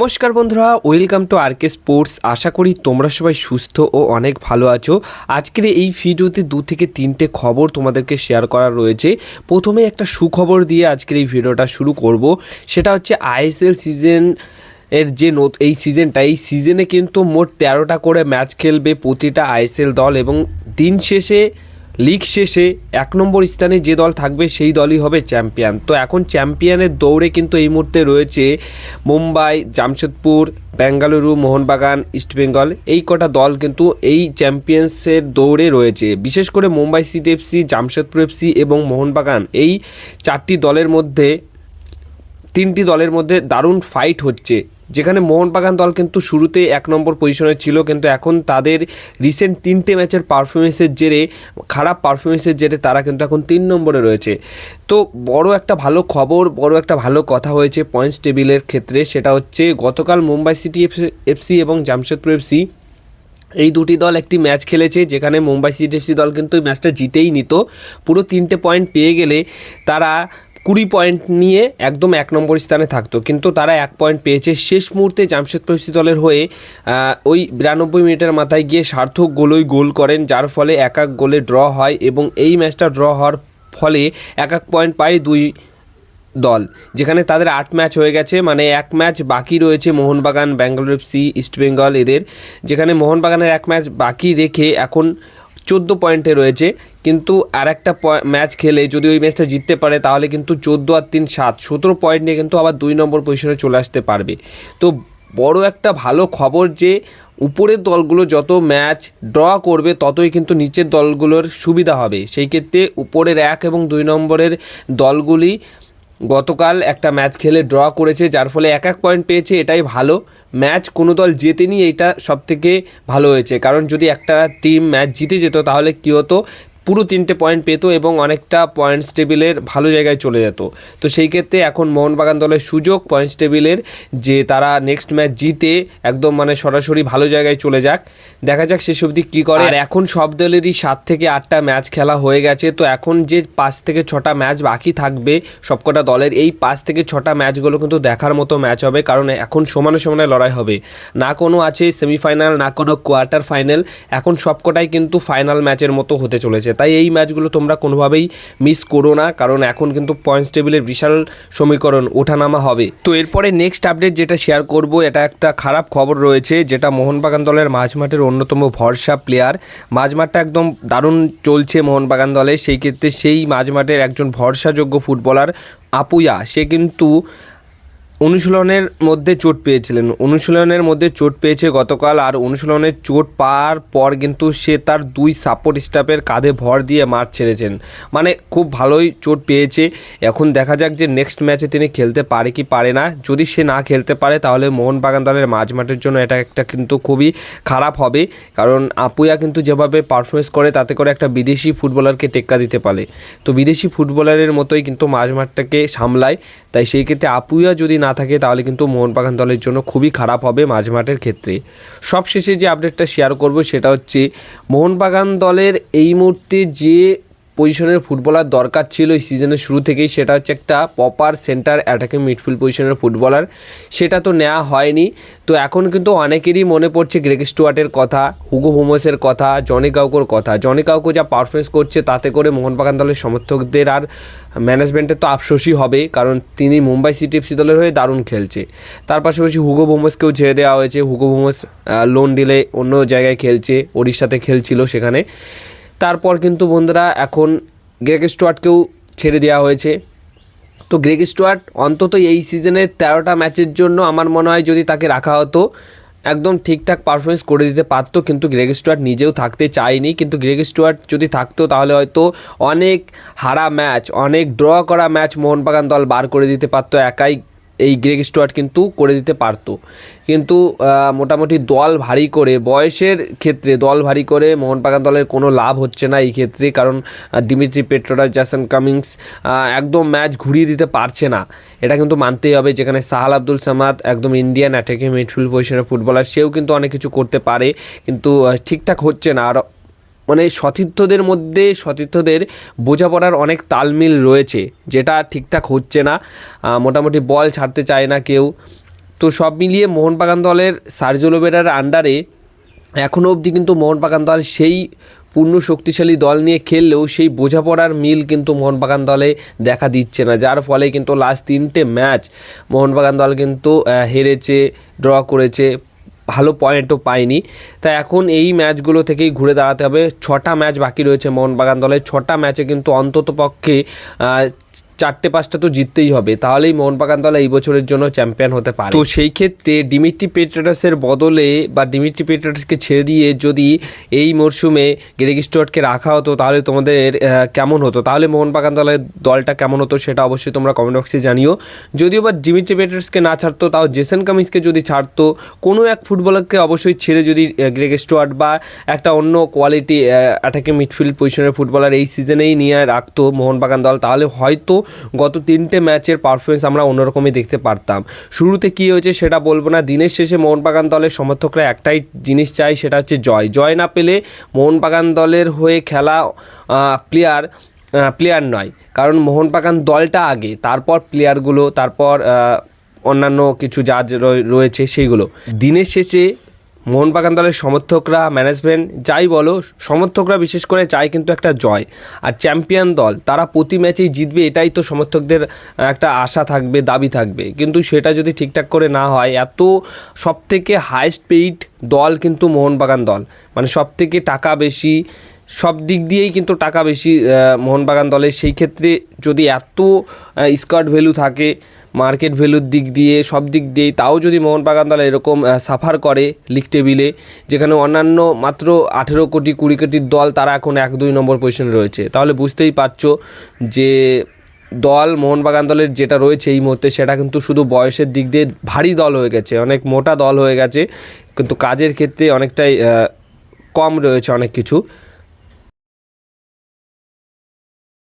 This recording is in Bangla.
নমস্কার বন্ধুরা, ওয়েলকাম টু আরকে স্পোর্টস। আশা করি তোমরা সবাই সুস্থ ও অনেক ভালো আছো। আজকের এই ভিডিওতে 2 থেকে 3টে খবর তোমাদেরকে শেয়ার করা রয়েছে। প্রথমে একটা সুখবর দিয়ে আজকের এই ভিডিওটা শুরু করব। সেটা হচ্ছে আইএসএল সিজন এর যে এই সিজনে কিন্তু মোট 13টা করে ম্যাচ খেলবে প্রতিটা আইএসএল দল, এবং দিন শেষে লিগ শেষে 1 নম্বর স্থানে যে দল থাকবে সেই দলই হবে চ্যাম্পিয়ন। তো এখন চ্যাম্পিয়নের দৌড়ে কিন্তু এই মুহূর্তে রয়েছে মুম্বাই, জামশেদপুর, বেঙ্গালুরু, মোহনবাগান, ইস্টবেঙ্গল। এই কটা দল কিন্তু এই চ্যাম্পিয়ন্সের দৌড়ে রয়েছে। বিশেষ করে Mumbai city FC, Jamshedpur FC এবং মোহনবাগান, এই 4টি দলের মধ্যে 3টি দলের মধ্যে দারুণ ফাইট হচ্ছে। যেখানে মোহনবাগান দল কিন্তু শুরুতে 1 নম্বর পজিশনে ছিল, কিন্তু এখন তাদের রিসেন্ট 3টে ম্যাচের খারাপ পারফরমেন্সের জেরে তারা কিন্তু এখন 3 নম্বরে রয়েছে। তো বড় একটা ভালো কথা হয়েছে পয়েন্টস টেবিলের ক্ষেত্রে। সেটা হচ্ছে গতকাল মুম্বাই সিটি এফসি এবং জামশেদপুর এফসি এই দুটি দল একটি ম্যাচ খেলেছে, যেখানে মুম্বাই সিটি এফসি দল কিন্তু এই ম্যাচটা জিতেই নিত। পুরো 3টে পয়েন্ট পেয়ে গেলে তারা 20 পয়েন্ট নিয়ে একদম 1 নম্বর স্থানে থাকতো, কিন্তু তারা 1 পয়েন্ট পেয়েছে। শেষ মুহূর্তে জামশেদপুর এফসি দলের হয়ে ওই 92 মিনিটের মাথায় গিয়ে সার্থক গোল করেন, যার ফলে 1-1 গোলে ড্র হয়, এবং এই ম্যাচটা ড্র হওয়ার ফলে 1-1 পয়েন্ট পায় দুই দল। যেখানে তাদের 8 ম্যাচ হয়ে গেছে, মানে 1 ম্যাচ বাকি রয়েছে মোহনবাগান, ব্যাঙ্গালোর এফসি, ইস্টবেঙ্গল এদের। যেখানে মোহনবাগানের 1 ম্যাচ বাকি রেখে এখন 14 পয়েন্টে রয়েছে, কিন্তু আর একটা ম্যাচ খেলে যদি ওই ম্যাচটা জিততে পারে তাহলে কিন্তু 14 আর 3 7 17 পয়েন্ট নিয়ে কিন্তু আবার 2 নম্বর পজিশনে চলে আসতে পারবে। তো বড় একটা ভালো খবর যে উপরের দলগুলো যত ম্যাচ ড্র করবে ততই কিন্তু নিচের দলগুলোর সুবিধা হবে। সেই ক্ষেত্রে উপরের 1 এবং 2 নম্বরের দলগুলি গতকাল একটা ম্যাচ খেলে ড্র করেছে, যার ফলে 1-1 পয়েন্ট পেয়েছে। এটাই ভালো। ম্যাচ কোনো দল জেতেনি, এইটা সবথেকে ভালো হয়েছে। কারণ যদি একটা টিম ম্যাচ জিতে যেত তাহলে কী হতো, পুরো 3টে পয়েন্ট পেত এবং অনেকটা পয়েন্টস টেবিলের ভালো জায়গায় চলে যেত। তো সেই ক্ষেত্রে এখন মোহনবাগান দলের সুযোগ পয়েন্টস টেবিলের যে তারা নেক্সট ম্যাচ জিতে একদম মানে সরাসরি ভালো জায়গায় চলে যাক। দেখা যাক শেষ অবধি কী করে। আর এখন সব দলেরই 7 থেকে 8টা ম্যাচ খেলা হয়ে গেছে। তো এখন যে 5 থেকে 6টা ম্যাচ বাকি থাকবে সবকটা দলের, এই 5 থেকে 6টা ম্যাচগুলো কিন্তু দেখার মতো ম্যাচ হবে। কারণ এখন সমানে লড়াই হবে, না কোনো আছে সেমিফাইনাল, না কোনো কোয়ার্টার ফাইনাল। এখন সবকটাই কিন্তু ফাইনাল ম্যাচের মতো হতে চলেছে। তাই এই ম্যাচগুলো তোমরা কোনোভাবেই মিস করো না, কারণ এখন কিন্তু পয়েন্টস টেবিলের বিশাল সমীকরণ ওঠানামা হবে। তো এরপরে নেক্সট আপডেট যেটা শেয়ার করব, এটা একটা খারাপ খবর রয়েছে, যেটা মোহনবাগান দলের মাঝমাঠের অন্যতম ভরসা প্লেয়ার। মাঝমাঠটা একদম দারুণ চলছে মোহনবাগান দলে। সেই ক্ষেত্রে সেই মাঝমাঠের একজন ভরসাযোগ্য ফুটবলার আপুয়া, সে কিন্তু অনুশীলনের মধ্যে চোট পেয়েছে গতকাল। আর অনুশীলনের চোট পাওয়ার পর কিন্তু সে তার 2 সাপোর্ট স্টাফের কাঁধে ভর দিয়ে মাঠ ছেড়েছেন, মানে খুব ভালোই চোট পেয়েছে। এখন দেখা যাক যে নেক্সট ম্যাচে তিনি খেলতে পারে কি পারে না। যদি সে না খেলতে পারে তাহলে মোহনবাগান দলের মাঝমাঠের জন্য এটা একটা কিন্তু খুবই খারাপ হবে, কারণ আপুয়া কিন্তু যেভাবে পারফরমেন্স করে তাতে করে একটা বিদেশি ফুটবলারকে টেক্কা দিতে পারে। তো বিদেশি ফুটবলারের মতোই কিন্তু মাঝমাঠটাকে সামলায়। তাই সেই ক্ষেত্রে আপুয়া যদি না থাকে তাহলে কিন্তু মোহনবাগান দলের জন্য খুবই খারাপ হবে মাঝমাঠের ক্ষেত্রে। সবশেষে যে আপডেটটা শেয়ার করব সেটা হচ্ছে মোহনবাগান দলের এই মুহূর্তে যে পজিশনের ফুটবলার দরকার ছিল এই সিজনের শুরু থেকেই, সেটা হচ্ছে একটা প্রপার সেন্টার অ্যাটাকিং মিডফিল্ড পজিশনের ফুটবলার। সেটা তো নেওয়া হয়নি। তো এখন কিন্তু অনেকেরই মনে পড়ছে গ্রেগ স্টুয়ার্টের কথা, হুগো বোমসের কথা, জনি কাউকোর কথা। জনি কাউকো যা পারফরমেন্স করছে তাতে করে মোহনবাগান দলের সমর্থকদের আর ম্যানেজমেন্টের তো আফসোসই হবে, কারণ তিনি মুম্বাই সিটি এফসি দলের হয়ে দারুণ খেলছে। তার পাশাপাশি হুগো বোমসকেও ছেড়ে দেওয়া হয়েছে। হুগো বোমস লোন ডিলে অন্য জায়গায় খেলছে, ওড়িশাতে খেলছিল সেখানে। তারপর কিন্তু বন্ধুরা এখন গ্রেগ স্টুয়ার্টকেও ছেড়ে দেওয়া হয়েছে। তো গ্রেগ স্টুয়ার্ট অন্তত এই সিজনের 13টা ম্যাচের জন্য আমার মনে হয় যদি তাকে রাখা হতো একদম ঠিকঠাক পারফরমেন্স করে দিতে পারতো, কিন্তু গ্রেগ স্টুয়ার্ট নিজেও থাকতে চায়নি। কিন্তু গ্রেগ স্টুয়ার্ট যদি থাকতো তাহলে হয়তো অনেক হারা ম্যাচ, অনেক ড্র করা ম্যাচ মোহনবাগান দল বার করে দিতে পারতো। একাই এই গ্রেগ স্টুয়ার্ট কিন্তু করে দিতে পারতো, কিন্তু মোটামুটি দল ভারী করে, বয়সের ক্ষেত্রে দল ভারী করে মোহনবাগান দলের কোনো লাভ হচ্ছে না এই ক্ষেত্রে। কারণ ডিমিত্রি পেট্রোডাস, জ্যাসন কামিংস একদম ম্যাচ ঘুরিয়ে দিতে পারছে না, এটা কিন্তু মানতেই হবে। যেখানে সাহাল আব্দুল সামাদ একদম ইন্ডিয়ান অ্যাটাকিং মিডফিল্ড পজিশনের ফুটবলার, সেও কিন্তু অনেক কিছু করতে পারে, কিন্তু ঠিকঠাক হচ্ছে না। আর মানে সতীর্থদের বোঝাপড়ার অনেক তালমিল রয়েছে, যেটা ঠিকঠাক হচ্ছে না। মোটামুটি বল ছাড়তে চায় না কেউ। তো সব মিলিয়ে মোহনবাগান দলের সার্জিও লোবেরার আন্ডারে এখনও অবধি কিন্তু মোহনবাগান দল সেই পূর্ণ শক্তিশালী দল নিয়ে খেললেও সেই বোঝাপড়ার মিল কিন্তু মোহনবাগান দলে দেখা দিচ্ছে না, যার ফলে কিন্তু লাস্ট 3টে ম্যাচ মোহনবাগান দল কিন্তু হেরেছে, ড্র করেছে, ভালো পয়েন্টও পায়নি। তাই এখন এই ম্যাচগুলো থেকেই ঘুরে দাঁড়াতে হবে। 6টা ম্যাচ বাকি রয়েছে মোহনবাগান দলের, 6টা ম্যাচে কিন্তু অন্তত পক্ষে 4-5টা তো জিততেই হবে, তাহলেই মোহনবাগান দল এই বছরের জন্য চ্যাম্পিয়ন হতে পারে। তো সেই ক্ষেত্রে ডিমিট্রি পেট্রাসের বদলে বা ডিমিট্রি পেট্রাসকে ছেড়ে দিয়ে যদি এই মরশুমে গ্রেগ স্টুয়ার্টকে রাখা হতো তাহলে তোমাদের কেমন হতো, তাহলে মোহনবাগান দলটা কেমন হতো সেটা অবশ্যই তোমরা কমেন্ট বক্সে জানিও। যদিও বা ডিমিট্রি পেট্রাসকে না ছাড়তো, তাও জেসন কামিন্সকে যদি ছাড়তো, কোনো এক ফুটবলারকে অবশ্যই ছেড়ে যদি গ্রেগ স্টুয়ার্ট বা একটা অন্য কোয়ালিটি অ্যাটাকিং মিডফিল্ড পজিশনের ফুটবলার এই সিজনেই নিয়ে রাখতো মোহনবাগান দল, তাহলে হয়তো গত 3টে ম্যাচের পারফরমেন্স আমরা অন্যরকমই দেখতে পারতাম। শুরুতে কী হয়েছে সেটা বলবো না, দিনের শেষে মোহনবাগান দলের সমর্থকরা একটাই জিনিস চাই, সেটা হচ্ছে জয় না পেলে মোহনবাগান দলের হয়ে খেলা প্লেয়ার নয়, কারণ মোহনবাগান দলটা আগে, তারপর প্লেয়ারগুলো, তারপর অন্যান্য কিছু যা রয়েছে সেইগুলো। দিনের শেষে মোহনবাগান দলের সমর্থকরা, ম্যানেজমেন্ট যাই বলো, সমর্থকরা বিশেষ করে চায় কিন্তু একটা জয়। আর চ্যাম্পিয়ন দল তারা প্রতি ম্যাচেই জিতবে, এটাই তো সমর্থকদের একটা আশা থাকবে, দাবি থাকবে। কিন্তু সেটা যদি ঠিকঠাক করে না হয়, এত সবথেকে হাইয়েস্ট পেইড দল কিন্তু মোহনবাগান দল, মানে সবথেকে টাকা বেশি, সব দিক দিয়েই কিন্তু টাকা বেশি মোহনবাগান দলের। সেই ক্ষেত্রে যদি এত স্কোয়াড ভ্যালু থাকে, মার্কেট ভ্যালুর দিক দিয়ে, সব দিক দিয়েই, তাও যদি মোহনবাগান দল এরকম সাফার করে লিগ টেবিলে, যেখানে অন্যান্য মাত্র 18 কোটি 20 কোটির দল তারা এখন 1-2 নম্বর পজিশনে রয়েছে, তাহলে বুঝতেই পারছো যে দল মোহনবাগান দলের যেটা রয়েছে এই মুহূর্তে সেটা কিন্তু শুধু বয়সের দিক দিয়ে ভারী দল হয়ে গেছে, অনেক মোটা দল হয়ে গেছে, কিন্তু কাজের ক্ষেত্রে অনেকটাই কম রয়েছে অনেক কিছু।